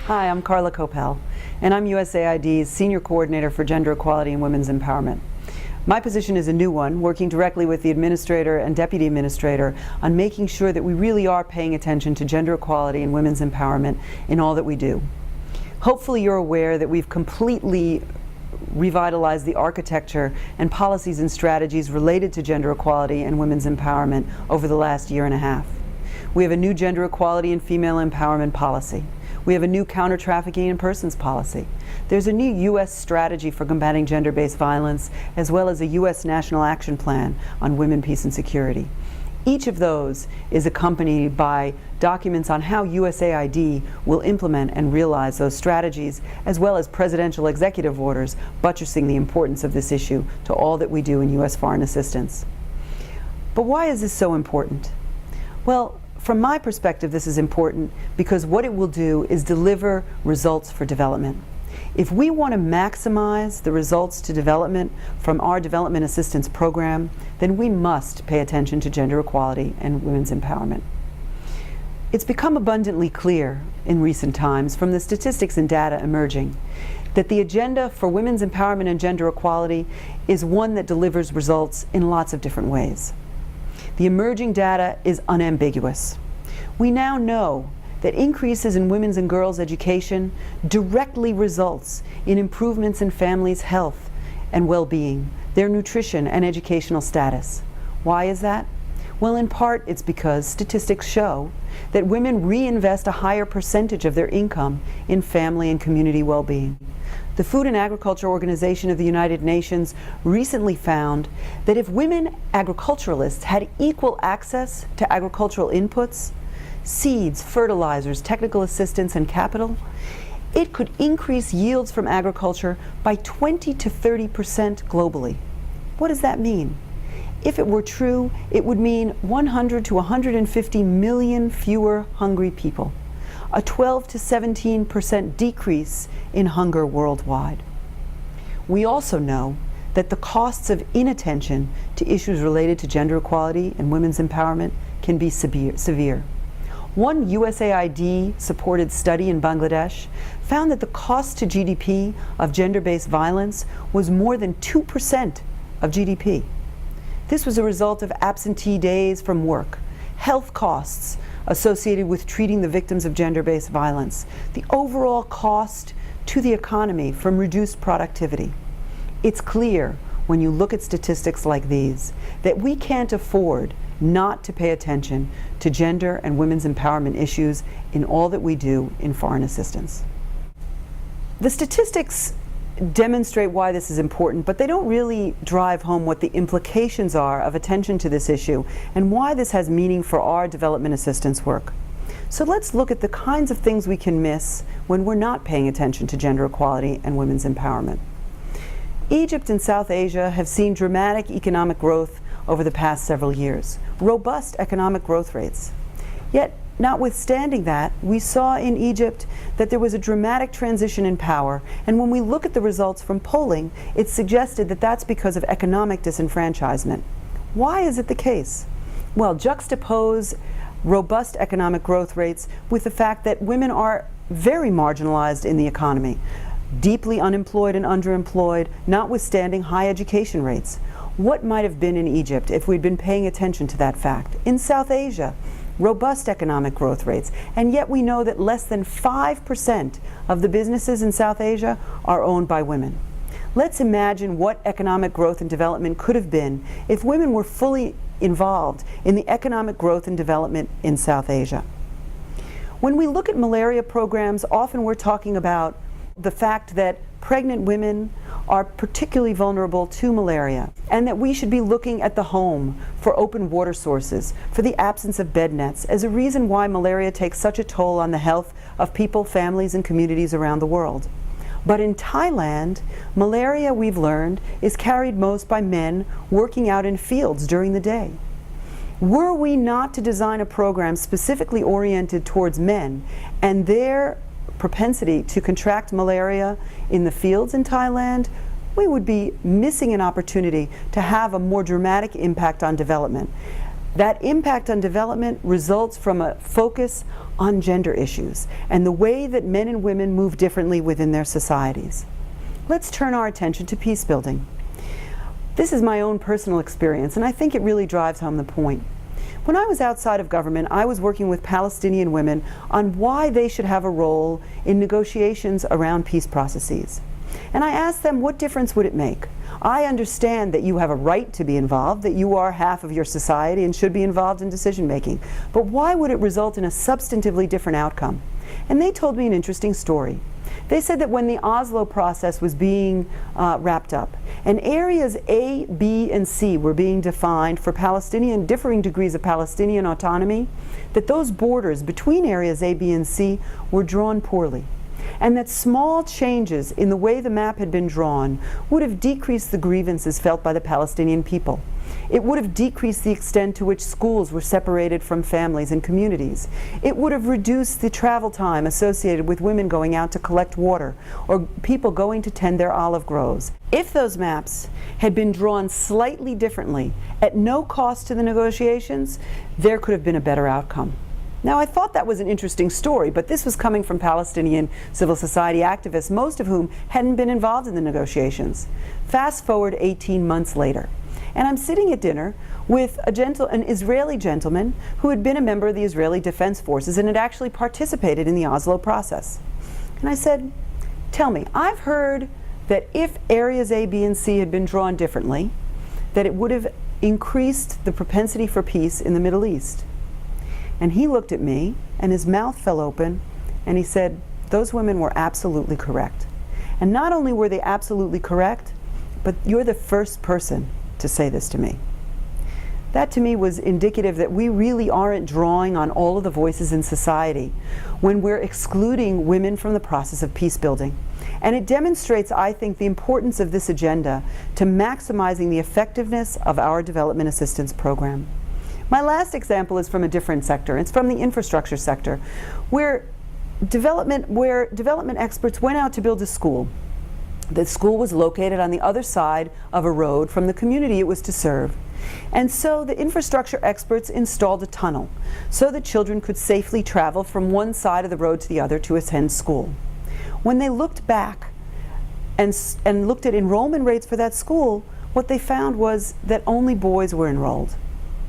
Hi, I'm Carla Koppell, and I'm USAID's Senior Coordinator for Gender Equality and Women's Empowerment. My position is a new one, working directly with the Administrator and Deputy Administrator on making sure that we really are paying attention to gender equality and women's empowerment in all that we do. Hopefully you're aware that we've completely revitalized the architecture and policies and strategies related to gender equality and women's empowerment over the last year and a half. We have a new gender equality and female empowerment policy. We have a new counter-trafficking in persons policy. There's a new U.S. strategy for combating gender-based violence, as well as a U.S. National Action Plan on Women, Peace, and Security. Each of those is accompanied by documents on how USAID will implement and realize those strategies, as well as presidential executive orders buttressing the importance of this issue to all that we do in U.S. foreign assistance. But why is this so important? Well, from my perspective, this is important because what it will do is deliver results for development. If we want to maximize the results to development from our development assistance program, then we must pay attention to gender equality and women's empowerment. It's become abundantly clear in recent times from the statistics and data emerging that the agenda for women's empowerment and gender equality is one that delivers results in lots of different ways. The emerging data is unambiguous. We now know that increases in women's and girls' education directly results in improvements in families' health and well-being, their nutrition and educational status. Why is that? Well, in part, it's because statistics show that women reinvest a higher percentage of their income in family and community well-being. The Food and Agriculture Organization of the United Nations recently found that if women agriculturalists had equal access to agricultural inputs, seeds, fertilizers, technical assistance, and capital, it could increase yields from agriculture by 20 to 30% globally. What does that mean? If it were true, it would mean 100 to 150 million fewer hungry people, a 12 to 17% decrease in hunger worldwide. We also know that the costs of inattention to issues related to gender equality and women's empowerment can be severe. One USAID-supported study in Bangladesh found that the cost to GDP of gender-based violence was more than 2% of GDP. This was a result of absentee days from work, health costs associated with treating the victims of gender-based violence, the overall cost to the economy from reduced productivity. It's clear when you look at statistics like these that we can't afford not to pay attention to gender and women's empowerment issues in all that we do in foreign assistance. The statistics demonstrate why this is important, but they don't really drive home what the implications are of attention to this issue and why this has meaning for our development assistance work. So let's look at the kinds of things we can miss when we're not paying attention to gender equality and women's empowerment. Egypt and South Asia have seen dramatic economic growth over the past several years, robust economic growth rates. Yet, notwithstanding that, we saw in Egypt that there was a dramatic transition in power, and when we look at the results from polling, it's suggested that that's because of economic disenfranchisement. Why is it the case? Well, juxtapose robust economic growth rates with the fact that women are very marginalized in the economy, deeply unemployed and underemployed, notwithstanding high education rates. What might have been in Egypt if we'd been paying attention to that fact? In South Asia, robust economic growth rates, and yet we know that less than 5% of the businesses in South Asia are owned by women. Let's imagine what economic growth and development could have been if women were fully involved in the economic growth and development in South Asia. When we look at malaria programs, often we're talking about the fact that pregnant women are particularly vulnerable to malaria, and that we should be looking at the home for open water sources, for the absence of bed nets, as a reason why malaria takes such a toll on the health of people, families, and communities around the world. But in Thailand, malaria, we've learned, is carried most by men working out in fields during the day. Were we not to design a program specifically oriented towards men and their propensity to contract malaria in the fields in Thailand, we would be missing an opportunity to have a more dramatic impact on development. That impact on development results from a focus on gender issues and the way that men and women move differently within their societies. Let's turn our attention to peace building. This is my own personal experience, and I think it really drives home the point. When I was outside of government, I was working with Palestinian women on why they should have a role in negotiations around peace processes. And I asked them, what difference would it make? I understand that you have a right to be involved, that you are half of your society and should be involved in decision making, but why would it result in a substantively different outcome? And they told me an interesting story. They said that when the Oslo process was being wrapped up, and areas A, B, and C were being defined for differing degrees of Palestinian autonomy, that those borders between areas A, B, and C were drawn poorly. And that small changes in the way the map had been drawn would have decreased the grievances felt by the Palestinian people. It would have decreased the extent to which schools were separated from families and communities. It would have reduced the travel time associated with women going out to collect water or people going to tend their olive groves. If those maps had been drawn slightly differently, at no cost to the negotiations, there could have been a better outcome. Now, I thought that was an interesting story, but this was coming from Palestinian civil society activists, most of whom hadn't been involved in the negotiations. Fast forward 18 months later, and I'm sitting at dinner with an Israeli gentleman who had been a member of the Israeli Defense Forces and had actually participated in the Oslo process. And I said, tell me, I've heard that if areas A, B, and C had been drawn differently, that it would have increased the propensity for peace in the Middle East. And he looked at me, and his mouth fell open, and he said, those women were absolutely correct. And not only were they absolutely correct, but you're the first person to say this to me. That to me was indicative that we really aren't drawing on all of the voices in society when we're excluding women from the process of peace building. And it demonstrates, I think, the importance of this agenda to maximizing the effectiveness of our development assistance program. My last example is from a different sector. It's from the infrastructure sector, where development experts went out to build a school. The school was located on the other side of a road from the community it was to serve. And so the infrastructure experts installed a tunnel so that children could safely travel from one side of the road to the other to attend school. When they looked back and looked at enrollment rates for that school, what they found was that only boys were enrolled.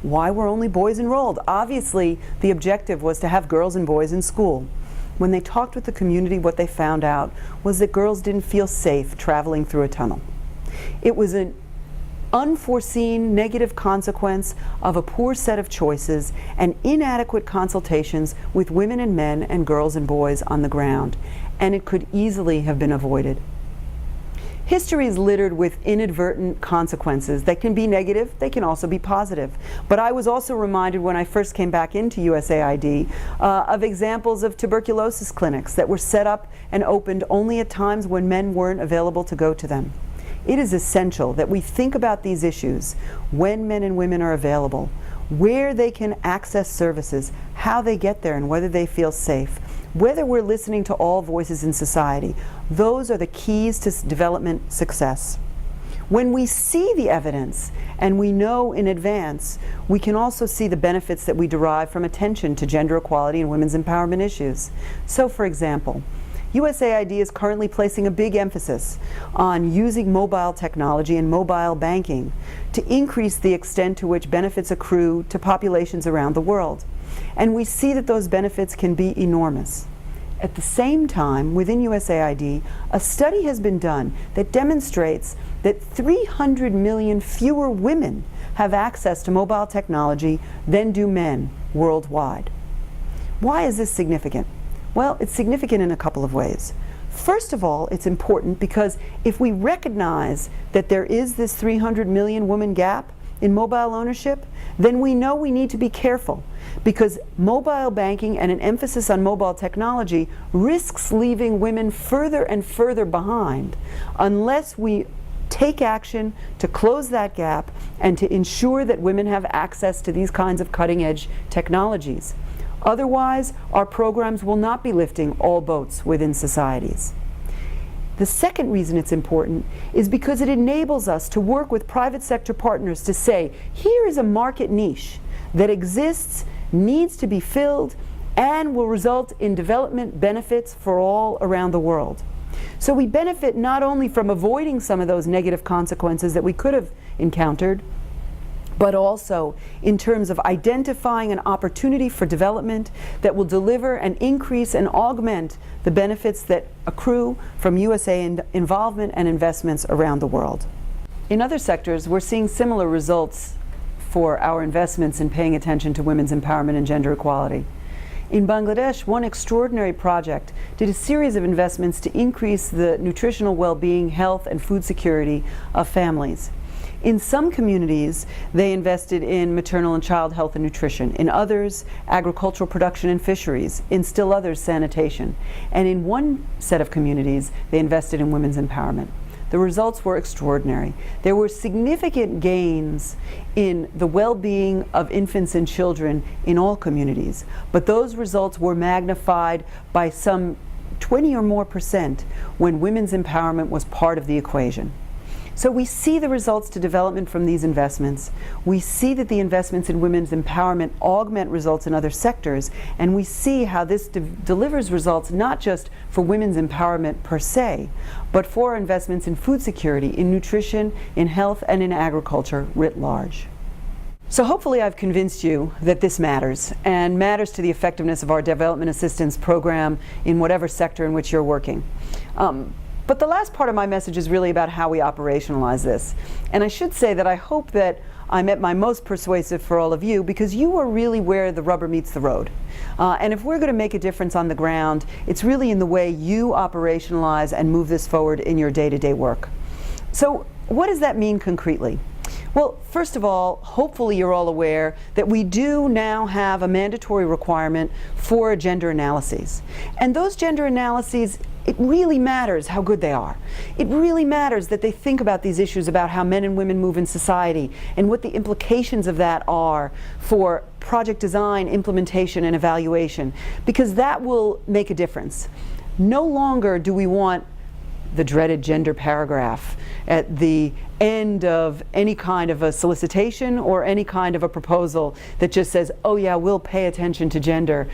Why were only boys enrolled? Obviously, the objective was to have girls and boys in school. When they talked with the community, what they found out was that girls didn't feel safe traveling through a tunnel. It was an unforeseen negative consequence of a poor set of choices and inadequate consultations with women and men and girls and boys on the ground, and it could easily have been avoided. History is littered with inadvertent consequences that can be negative, they can also be positive. But I was also reminded when I first came back into USAID of examples of tuberculosis clinics that were set up and opened only at times when men weren't available to go to them. It is essential that we think about these issues when men and women are available, where they can access services, how they get there, and whether they feel safe. Whether we're listening to all voices in society, those are the keys to development success. When we see the evidence and we know in advance, we can also see the benefits that we derive from attention to gender equality and women's empowerment issues. So, for example, USAID is currently placing a big emphasis on using mobile technology and mobile banking to increase the extent to which benefits accrue to populations around the world. And we see that those benefits can be enormous. At the same time, within USAID, a study has been done that demonstrates that 300 million fewer women have access to mobile technology than do men worldwide. Why is this significant? Well, it's significant in a couple of ways. First of all, it's important because if we recognize that there is this 300 million woman gap in mobile ownership, then we know we need to be careful, because mobile banking and an emphasis on mobile technology risks leaving women further and further behind unless we take action to close that gap and to ensure that women have access to these kinds of cutting-edge technologies. Otherwise, our programs will not be lifting all boats within societies. The second reason it's important is because it enables us to work with private sector partners to say, here is a market niche that exists, needs to be filled, and will result in development benefits for all around the world. So we benefit not only from avoiding some of those negative consequences that we could have encountered, but also in terms of identifying an opportunity for development that will deliver and increase and augment the benefits that accrue from USA involvement and investments around the world. In other sectors, we're seeing similar results for our investments in paying attention to women's empowerment and gender equality. In Bangladesh, one extraordinary project did a series of investments to increase the nutritional well-being, health, and food security of families. In some communities, they invested in maternal and child health and nutrition. In others, agricultural production and fisheries. In still others, sanitation. And in one set of communities, they invested in women's empowerment. The results were extraordinary. There were significant gains in the well-being of infants and children in all communities, but those results were magnified by some 20 or more % when women's empowerment was part of the equation. So we see the results to development from these investments. We see that the investments in women's empowerment augment results in other sectors, and we see how this delivers results not just for women's empowerment per se, but for investments in food security, in nutrition, in health, and in agriculture writ large. So hopefully I've convinced you that this matters, and matters to the effectiveness of our development assistance program in whatever sector in which you're working. But the last part of my message is really about how we operationalize this. And I should say that I hope that I'm at my most persuasive for all of you, because you are really where the rubber meets the road. And if we're going to make a difference on the ground, it's really in the way you operationalize and move this forward in your day-to-day work. So what does that mean concretely? Well, first of all, hopefully you're all aware that we do now have a mandatory requirement for gender analyses. And those gender analyses, it really matters how good they are. It really matters that they think about these issues about how men and women move in society and what the implications of that are for project design, implementation, and evaluation, because that will make a difference. No longer do we want the dreaded gender paragraph at the end of any kind of a solicitation or any kind of a proposal that just says, oh yeah, we'll pay attention to gender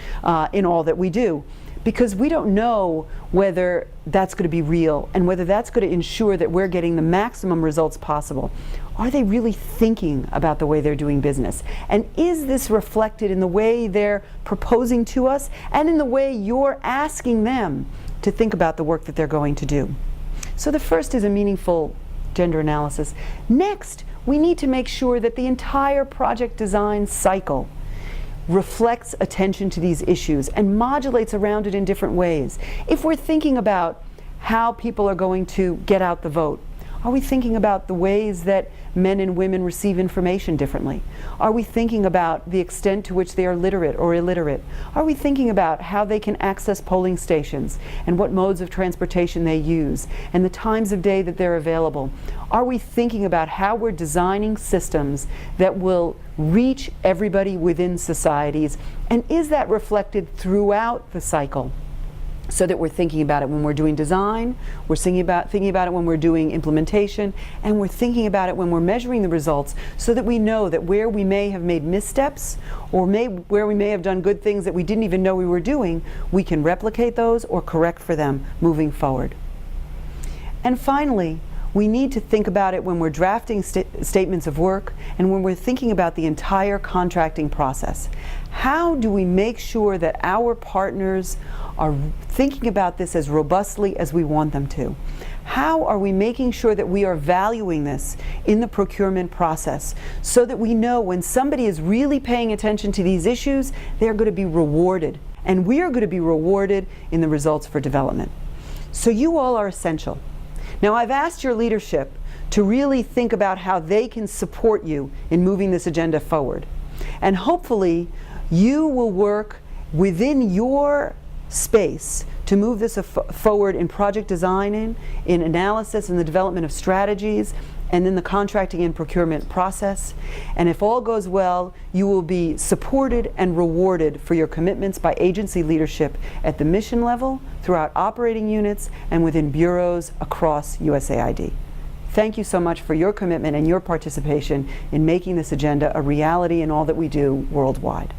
in all that we do. Because we don't know whether that's going to be real and whether that's going to ensure that we're getting the maximum results possible. Are they really thinking about the way they're doing business? And is this reflected in the way they're proposing to us and in the way you're asking them to think about the work that they're going to do? So the first is a meaningful gender analysis. Next, we need to make sure that the entire project design cycle reflects attention to these issues and modulates around it in different ways. If we're thinking about how people are going to get out the vote, are we thinking about the ways that men and women receive information differently? Are we thinking about the extent to which they are literate or illiterate? Are we thinking about how they can access polling stations and what modes of transportation they use and the times of day that they're available? Are we thinking about how we're designing systems that will reach everybody within societies? And is that reflected throughout the cycle? So that we're thinking about it when we're doing design, we're thinking about it when we're doing implementation, and we're thinking about it when we're measuring the results, so that we know that where we may have made missteps or where we may have done good things that we didn't even know we were doing, we can replicate those or correct for them moving forward. And finally, we need to think about it when we're drafting statements of work and when we're thinking about the entire contracting process. How do we make sure that our partners are thinking about this as robustly as we want them to? How are we making sure that we are valuing this in the procurement process so that we know when somebody is really paying attention to these issues, they're going to be rewarded, and we are going to be rewarded in the results for development. So you all are essential. Now, I've asked your leadership to really think about how they can support you in moving this agenda forward. And hopefully, you will work within your space to move this forward in project design, in analysis and the development of strategies, and in the contracting and procurement process. And if all goes well, you will be supported and rewarded for your commitments by agency leadership at the mission level, throughout operating units, and within bureaus across USAID. Thank you so much for your commitment and your participation in making this agenda a reality in all that we do worldwide.